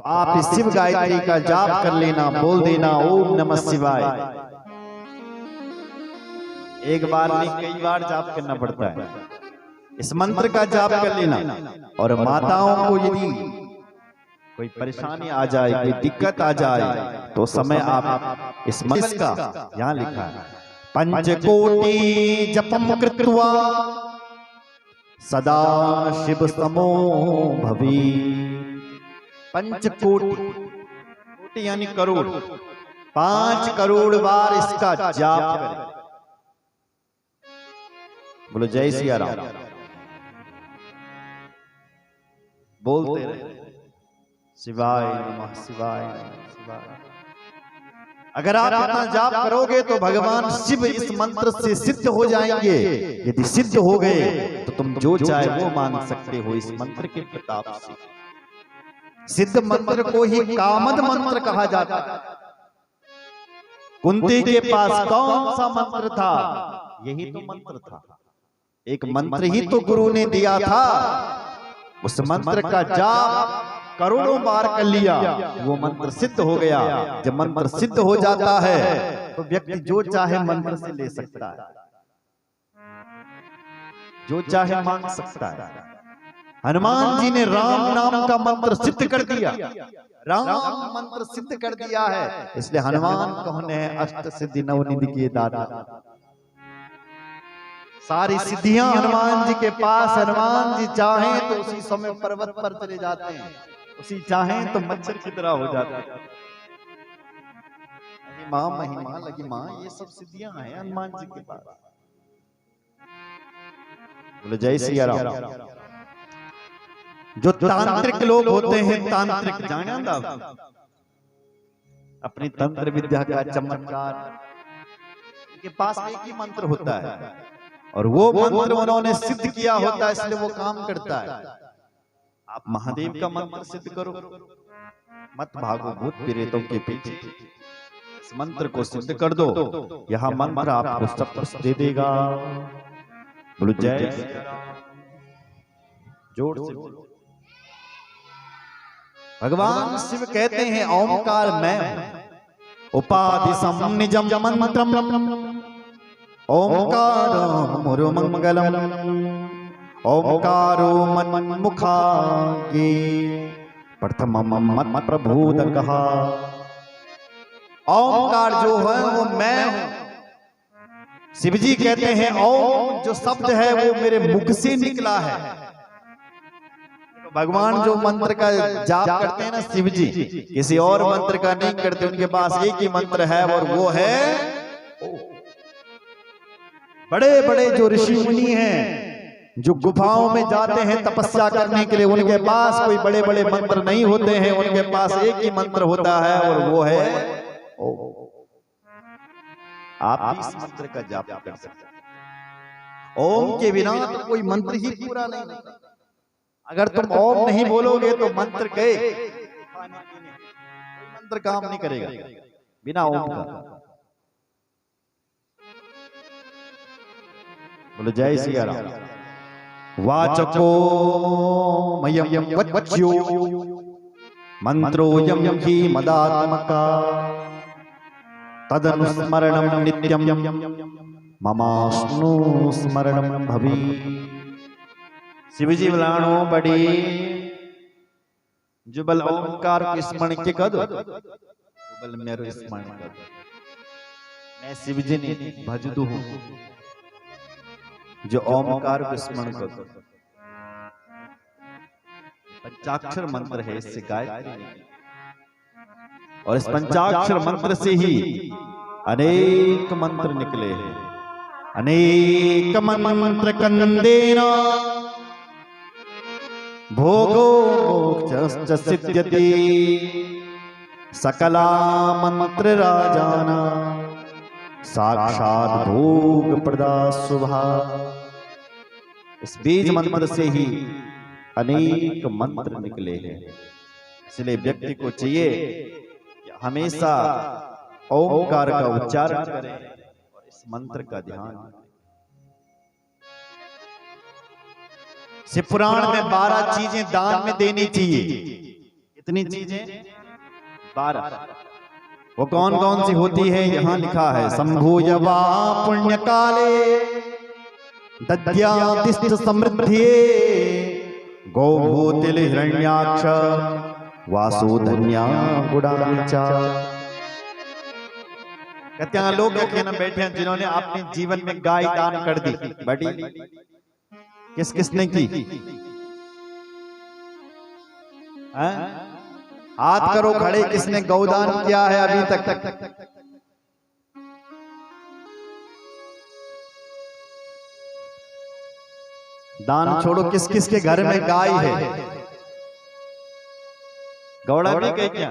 आप इस शिव गायत्री का जाप कर लेना, बोल देना ओम नमः शिवाय। एक बार नहीं कई बार जाप करना पड़ता है। इस मंत्र का जाप कर लेना। और माताओं को यदि कोई परेशानी आ जाए, कोई दिक्कत आ जाए, तो समय आप इस मंत्र का यहाँ लिखा है, पंचकोटि जपम कृत्वा सदा शिव समो भवी। पंचकोटि, कोटि यानी करोड़, 5 करोड़ बार इसका जाप करें। बोलो जय सिया राम। बोलते रहे शिवाय नमः शिवाय शिवाय। अगर आप इतना जाप करोगे तो भगवान शिव इस मंत्र से सिद्ध हो जाएंगे। यदि सिद्ध हो गए तो तुम जो चाहे वो मांग सकते हो इस मंत्र के प्रताप से। सिद्ध मंत्र को ही कामद मंत्र कहा जाता है। कुंती के पास कौन सा मंत्र था? यही तो मंत्र था। एक मंत्र ही तो गुरु ने दिया था। उस मंत्र का जाप करोड़ों बार कर लिया, वो मंत्र सिद्ध हो गया। जब मंत्र सिद्ध हो जाता है तो व्यक्ति जो चाहे मंत्र से ले सकता है, जो चाहे मांग सकता है। हनुमान जी ने राम नाम का मंत्र सिद्ध कर दिया। राम मंत्र सिद्ध कर दिया है, इसलिए हनुमान कौन है? अष्ट सिद्धि नवनिधि के दाता। सारी सिद्धियां हनुमान जी के पास। हनुमान जी चाहें तो उसी समय पर्वत पर चले जाते हैं, उसी चाहें तो मच्छर की तरह हो जाते हैं। मां महिमा लगी मां, ये सब सिद्धियां हैं हनुमान जी के पास। बोले जय सिया राम। जो तांत्रिक लोग होते हैं, तांत्रिक जाना अपनी तंत्र विद्या का चमत्कार, उनके पास एक ही मंत्र होता है और वो मंत्र उन्होंने सिद्ध किया होता है, इसलिए वो काम करता है। आप महादेव का मंत्र सिद्ध करो, मत भागो भूत प्रेतों के पीछे। इस मंत्र को सिद्ध कर दो, यह मंत्र आपको सब कुछ दे देगा। बोलो जय जोर से बोलो। भगवान शिव कहते हैं ओंकार मैं उपाधि सम निजम मंत्रम ओंकार मुरु मंगलम ओंकारो मन्मुखागे प्रथमम मत प्रभुदकः। ओंकार जो है वो मैं हूं। शिव जी कहते हैं ओम जो शब्द है वो मेरे मुख से निकला है। भगवान जो मंत्र का जाप करते हैं ना शिव जी, किसी और मंत्र का नहीं करते। उनके पास एक ही मंत्र है और वो है बड़े बड़े जो ऋषि मुनि हैं, जो गुफाओं में जाते हैं तपस्या करने के लिए, उनके पास कोई बड़े बड़े मंत्र नहीं होते हैं। उनके पास एक ही मंत्र होता है और वो है ओम। आप इस मंत्र का जाप कर सकते हैं। ओम के बिना तो कोई मंत्र ही पूरा नहीं होता। अगर तुम ओम नहीं बोलोगे तो मंत्र गए, मंत्र काम नहीं करेगा बिना ओम का। बोलो जय सिया राम। वाचको मयम वच्यो मंत्रो यम ही मदात्मका तदनुस्मरणम नित्यम ममास्नु स्मरणम भवी। शिवजी बलाणो बड़ी जुबल ओंकार को स्मरण के कद बल मेरो स्मरण कर। मैं शिवजी ने भजदू हूं जो ओंकार को स्मरण कर। पंचाक्षर मंत्र है, इससे गायत्री और इस पंचाक्षर मंत्र से ही अनेक मंत्र निकले हैं। अनेक मंत्र कंदेना भोगो मोक्ष सिद्ध्यति सकला मंत्र राजाना साक्षात भोग प्रदा शुभा। इस बीज मंत्र से ही अनेक मंत्र निकले हैं। इसलिए व्यक्ति को चाहिए कि हमेशा ओंकार का उच्चारण करें और इस मंत्र का ध्यान। शिव पुराण में 12 चीजें दान में देनी चाहिए। कितनी चीजें? 12। वो कौन कौन सी होती है? यहाँ लिखा है, संभूयवा पुण्य काले दद्यादिष्ट समृद्धिये गौभूतिल हिरण्याक्ष वासुधन्या गुडाचा। कहते हैं लोग ना बैठे हैं जिन्होंने अपने जीवन में गाय दान कर दी। बड़ी किस किसने की? हाथ करो खड़े, किसने गौदान किया है अभी तक? दान छोड़ो, किस किस के घर में गाय है? गौड़ा भी कह क्या?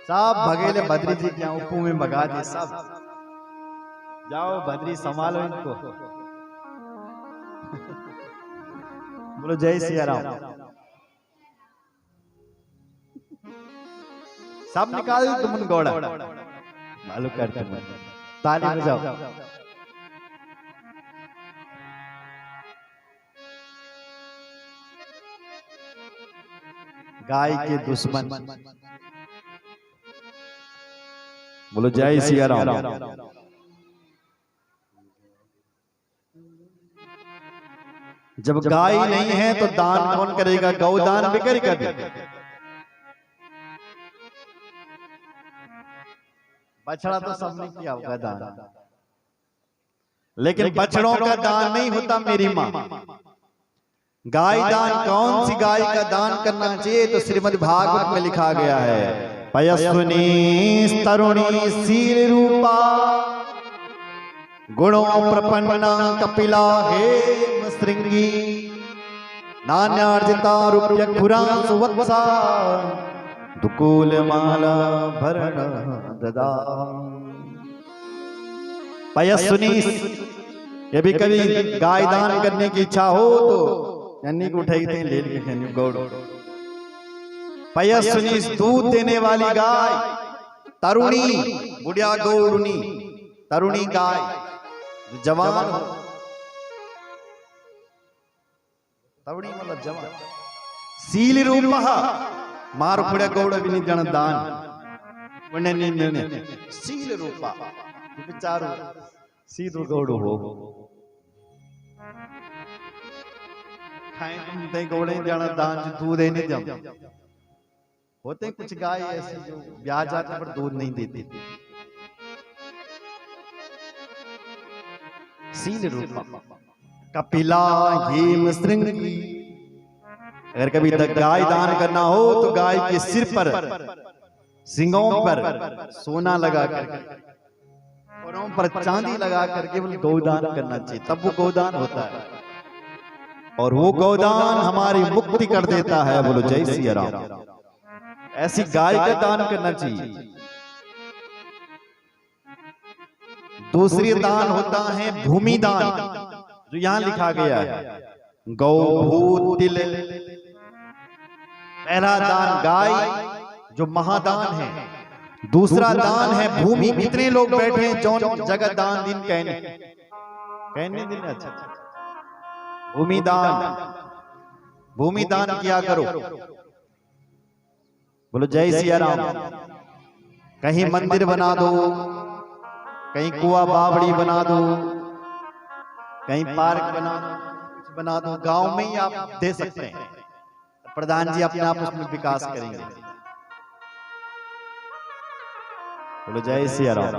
सब भगेले बद्री जी क्या उपू में भगा दे सब। जाओ बद्री संभालो इनको। बोलो जय सिया राम। सब निकाल तुम गौड़ा मालूम करते ताली बजाओ। गाय के दुश्मन। बोलो जय सिया राम। जब गाय नहीं है तो दान कौन करेगा? गौदान भी करेगा। बछड़ा तो सबने किया होगा दान, लेकिन बछड़ों का दान नहीं होता मेरी माँ। गाय दान, कौन सी गाय का दान करना चाहिए? तो श्रीमद् भागवत में लिखा गया है, पयस्विनी तरुणी शील रूपा गुणों प्रपन्ना कपिला हेम श्रृंगी नान्यार्जिता रूप्य खुरांसु वत्सा दुकूल माला भरण ददा। पयस्विनी, ये भी कभी गाय दान करने की इच्छा हो तो यानी को उठाई थे ले के गौड़। पयस्विनी, दूध देने वाली गाय। तरुणी, बुढ़िया गौरुनी, तरुणी गाय जवान हो। तरुणी मतलब जवान। शील रूपः, मार बुढ़िया गौड़ भी नहीं जन दान नहीं। शील रूपा विचारो सीधो गौड़ हो। खाएं तुम ते गौड़े जाना दान दूध नहीं जम। होते कुछ गाय ऐसी जो ब्याह जाते पर दूध नहीं देती। शील रूपा कपिला हेम श्रृंगी। अगर कभी गाय दान करना हो तो गाय के सिर पर सिंगों पर सोना लगा कर, पैरों पर चांदी लगा करके केवल गौदान करना चाहिए, तब वो गौदान होता है और वो गौदान हमारी मुक्ति कर देता है। बोलो जय सिया राम। ऐसी गाय का दान करना चाहिए। दूसरी दान होता है भूमि दान, जो यहां लिखा गया है, गौ भू तिल। पहला दान गाय जो महादान है, दूसरा दान है भूमि। कितने लोग बैठे हैं जो जगत दान दिन कहने दिन। अच्छा, भूमि दान, भूमि दान किया करो। बोलो जय सिया राम। कहीं मंदिर बना दो, कहीं कुआ बावड़ी बना दो, कहीं पार्क बना दो। गांव में ही आप दे सकते हैं। प्रधान जी अपने आप उसमें विकास करेंगे। बोलो जय सिया राम।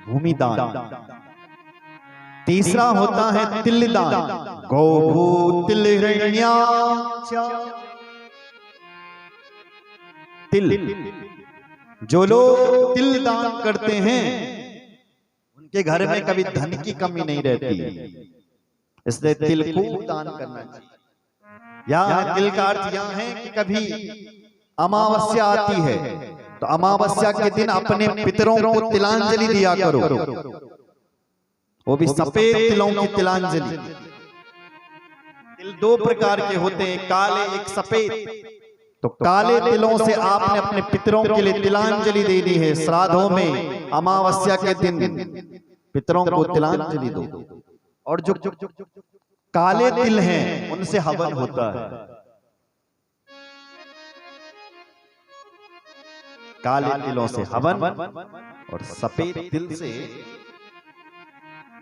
भूमि दान। तीसरा होता है तिल दान, गौ भू तिल हिरण्याक्ष। तिल, जो लोग तिल दान करते हैं उनके घर में कभी धन की कमी नहीं रहती, इसलिए तिल को दान करना चाहिए। यहाँ तिल का अर्थ यहाँ है कि कभी अमावस्या आती है तो अमावस्या के दिन अपने पितरों को तिलांजलि दिया करो। वो भी सफेद तिलों की तिलांजलि। तिल दो प्रकार के होते हैं, काले एक सफेद। तो काले तिलों से आपने अपने पितरों के लिए तिलांजलि देनी है। श्राद्धों में अमावस्या के दिन पितरों को तिलांजलि दो। और जो काले तिल हैं उनसे हवन होता है। काले तिलों से हवन और सफेद तिल से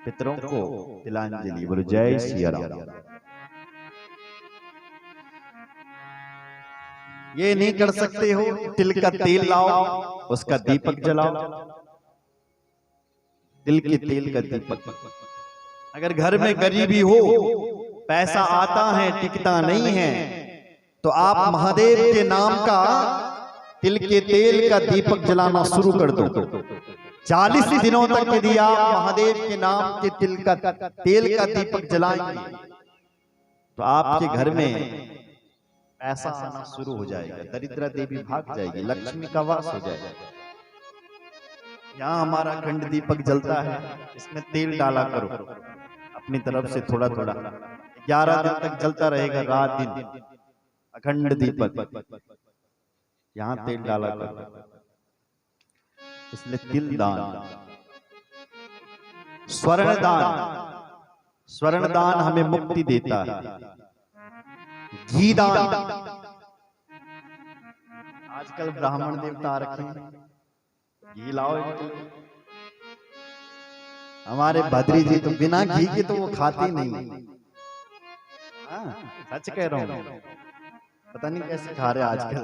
पितरों को तिलांजलि। बोलो जय सिया राम। ये नहीं कर सकते हो, तिल का तेल लाओ, उसका दीपक जलाओ, तिल के तेल का दीपक। अगर घर में गरीबी हो, पैसा आता है टिकता नहीं है, तो आप महादेव के नाम का तिल के तेल का दीपक जलाना शुरू कर दो। 40 दिनों तक यदि आप महादेव के नाम के तिल का दीपक जलाएंगे तो आपके घर में पैसा आना शुरू हो जाएगा, दरिद्रा देवी भाग जाएगी, लक्ष्मी का वास हो जाएगा। यहाँ हमारा अखंड दीपक जलता है, इसमें तेल डाला करो अपनी तरफ से थोड़ा थोड़ा। 11 दिन तक जलता रहेगा, रात दिन अखंड दीपक। यहाँ तेल डाला करो, इसलिए तिल दान। स्वर्ण दान, स्वर्ण दान हमें मुक्ति देता है। घी दान, आजकल ब्राह्मण देवता रखे हैं, घी लाओ। हमारे भद्री जी तो बिना घी के तो वो खाते नहीं। सच कह रहा हूं, पता नहीं कैसे खा रहे आजकल।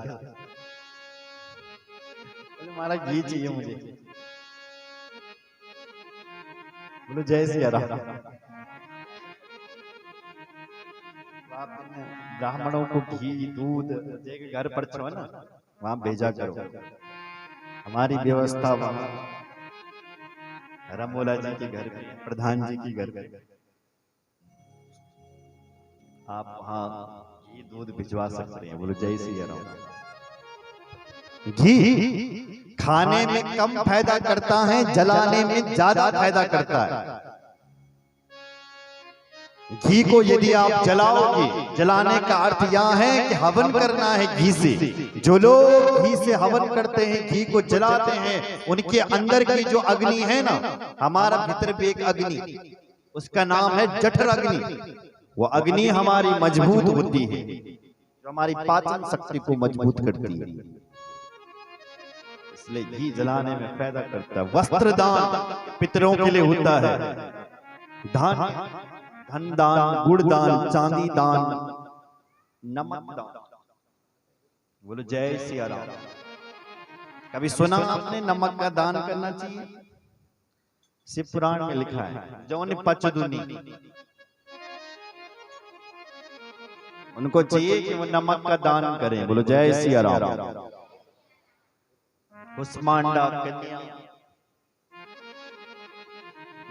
हमारा घी चाहिए मुझे। बोलो जय सिया राम। ब्राह्मणों को घी दूध घर पर छो ना, वहां भेजा करो। हमारी व्यवस्था वहां रामोला जी के घर पे, प्रधान जी के घर पे, आप वहां घी दूध भिजवा सकते हैं। बोलो जय सिया राम। घी खाने में कम फायदा करता है, जलाने में ज्यादा फायदा करता है। घी को यदि आप जलाओगे, जलाने का अर्थ यह है कि हवन करना है घी से। जो लोग घी से हवन करते हैं, घी को जलाते हैं, उनके अंदर की जो अग्नि है ना, हमारा भीतर भी एक अग्नि, उसका नाम है जठर अग्नि। वो अग्नि हमारी मजबूत होती है, जो हमारी पाचन शक्ति को मजबूत करती है, इसलिए घी जलाने में फायदा करता है। वस्त्र दान पितरों के लिए होता है। धन दान, गुड़ दान, चांदी दान, नमक दान। बोलो जय सिया राम। कभी सुना आपने नमक का दान करना चाहिए? शिव पुराण में लिखा है, जौन पचदुनी, उनको चाहिए कि वो नमक का दान करें। बोलो जय सिया राम। कुष्मांडा कन्या,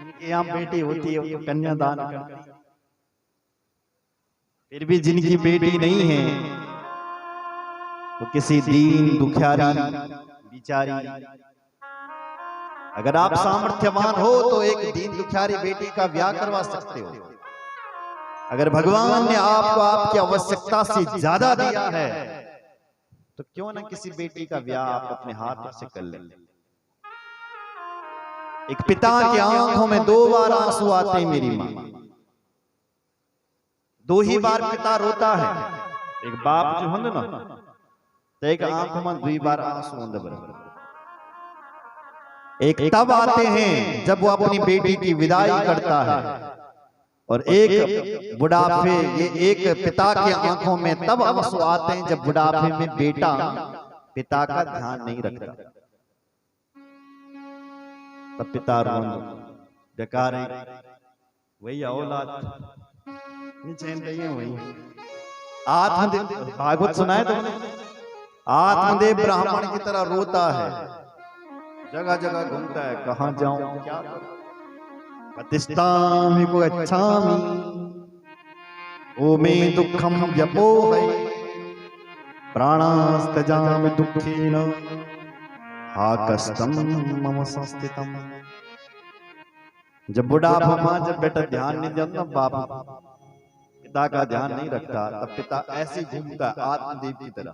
इनके यहाँ बेटी होती है, वो कन्या दान करती है। फिर भी जिनकी बेटी नहीं है, वो किसी दीन दुखियारी बिचारी, अगर आप सामर्थ्यवान हो तो एक दीन दुखियारी बेटी का ब्याह करवा सकते हो। अगर भगवान ने आपको आपकी आवश्यकता से ज्यादा दिया है तो क्यों ना किसी बेटी का ब्याह आप अपने हाथों से कर लें। एक पिता की आंखों में 2 बार आंसू आते हैं मेरी मां, 2 ही बार पिता रोता है। एक बाप जो होंद ना, तो एक आंखों में 2 बार आंसू होंद बराबर। एक तब आते हैं जब वो अपनी बेटी की विदाई करता है, और एक बुढ़ापे, ये एक पिता के आंखों में तब आंसू आते हैं जब बुढ़ापे में बेटा पिता का ध्यान नहीं रखता, तब पिता रोना बेकार है। वही औलाद वही आत्मदेव, भागवत सुना है तुमने? आत्मदेव ब्राह्मण की तरह रोता है, जगह जगह घूमता है, कहां जाऊं क्या करूं। प्रतिष्ठामि को गच्छामि ओमे दुःखम व्यपोहै प्राणास्तजामि दुःखेन हा कष्टम मम संस्थितम। जब बुढ़ापा मां, जब बेटा ध्यान नहीं देता, बाप पिता का ध्यान नहीं रखता, तब पिता ऐसे घूमता आत्मदेव की तरह।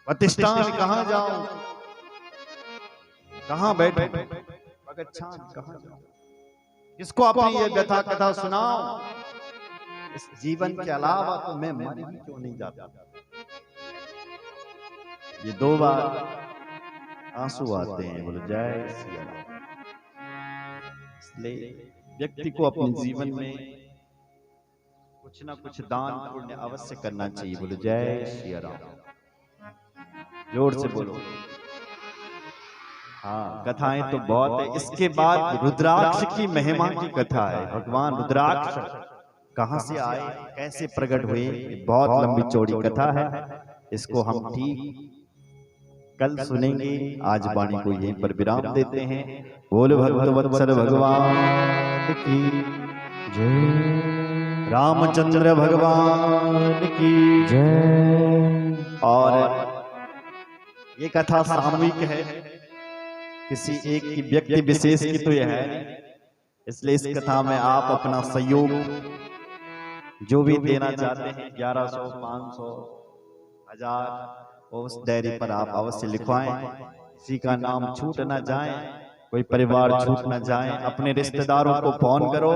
प्रतिष्ठान कहां जाऊं, कहां बैठूं, कहां जाऊं। किसको अपनी ये व्यथा कथा सुनाओ? इस जीवन के अलावा तो मैं मर ही क्यों नहीं जाता। ये 2 बार आंसू आते हैं। बोलो जय सिया राम। इसलिए व्यक्ति को अपने जीवन में कुछ ना कुछ दान पुण्य अवश्य करना चाहिए। बोलो जय सिया राम। जोर से बोलो। हाँ, कथाएं तो बहुत है। इसके बाद रुद्राक्ष की महिमा की कथा है। भगवान रुद्राक्ष कहां से आए, कैसे प्रकट हुए, बहुत लंबी चौड़ी कथा है। इसको हम ठीक कल सुनेंगे। आज वाणी को यहीं पर विराम देते हैं। बोल भगवत्सल भगवान की जय, रामचंद्र भगवान की जय। और ये कथा सामूहिक है, किसी एक की व्यक्ति विशेष की तो यह है। इसलिए इस कथा में आप अपना सहयोग जो भी देना चाहते हैं 1100, 500, 1000 उस डायरी पर आप अवश्य लिखवाएं। किसी का नाम छूट ना जाए, कोई परिवार छूट ना जाए। अपने रिश्तेदारों को फोन करो।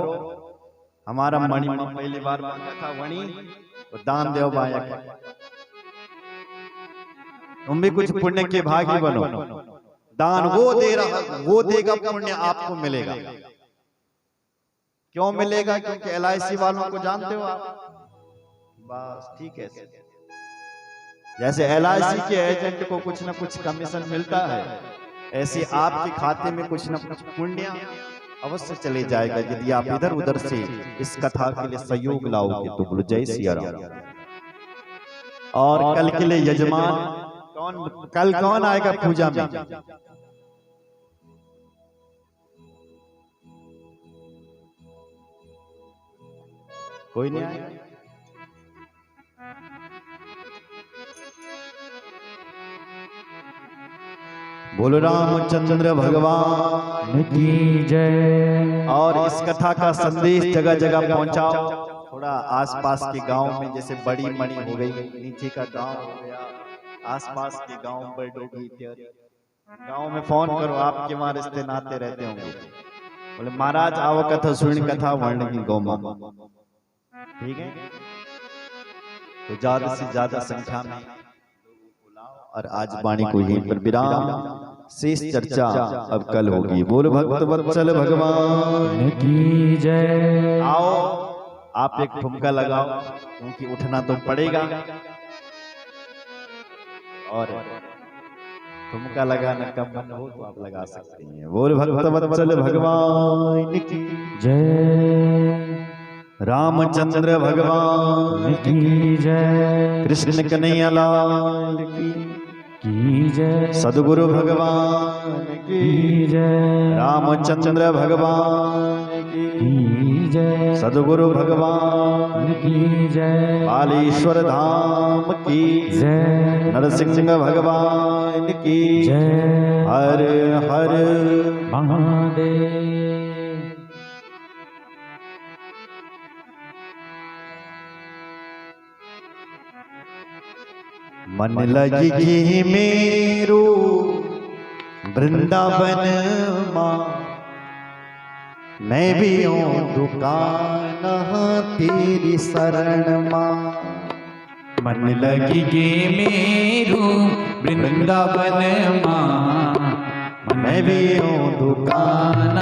हमारा मणि पहली बार मांगा था वणी तो दान देव बायक, तुम भी कुछ पुण्य के भागी बनो। दान वो दे रहा, वो देगा, पुण्य आपको मिलेगा। क्यों मिलेगा? क्योंकि LIC वालों को जानते हो आप। बस ठीक है। जैसे LIC के एजेंट को कुछ ना कुछ कमीशन मिलता है, ऐसे आपके खाते में कुछ ना कुछ पुण्य अवश्य चले जाएगा यदि आप इधर उधर से इस कथा के लिए सहयोग लाओगे तो। बोलो जय सिया राम। और कल के लिए यजमान कल कौन आएगा पूजा में? कोई नहीं आएगा। बोलो रामचंद्र भगवान की जय। और इस कथा का संदेश जगह जगह पहुंचाओ। थोड़ा आसपास के गांव में, जैसे बड़ी मणि हो गई, नीचे का गांव हो गया, आसपास के गांव बरडोगी इत्यादि गांव में फोन करो। आपके वहां रिश्ते नाते रहते होंगे। बोले महाराज आओ कथा सुन, कथा वर्ण की गौ मां। ठीक है, तो ज्यादा से ज्यादा संख्या में और आज वाणी को यहीं पर विराम। शेष चर्चा अब कल होगी। बोल भक्त वत्सल भगवान की जय। आओ आप एक ठुमका लगाओ, क्योंकि उठना तो पड़ेगा। और ठुमका लगाना कम मन हो तो आप लगा सकते हैं। बोल भक्त वत्सल भगवान की जय, रामचंद्र भगवान की जय, कृष्ण कन्हैया लाल की जय, सद्गुरु भगवान की जय, रामचंद्र भगवान की जय, सद्गुरु भगवान की जय, बालेश्वर धाम की जय, नरसिंह भगवान की जय। हर हर महादेव। मन लगी मेरो वृंदावन माँ, मैं भी हूँ दुकान तेरी शरण माँ। मन लगी मेरो वृंदावन माँ, मैं भी हूँ दुकान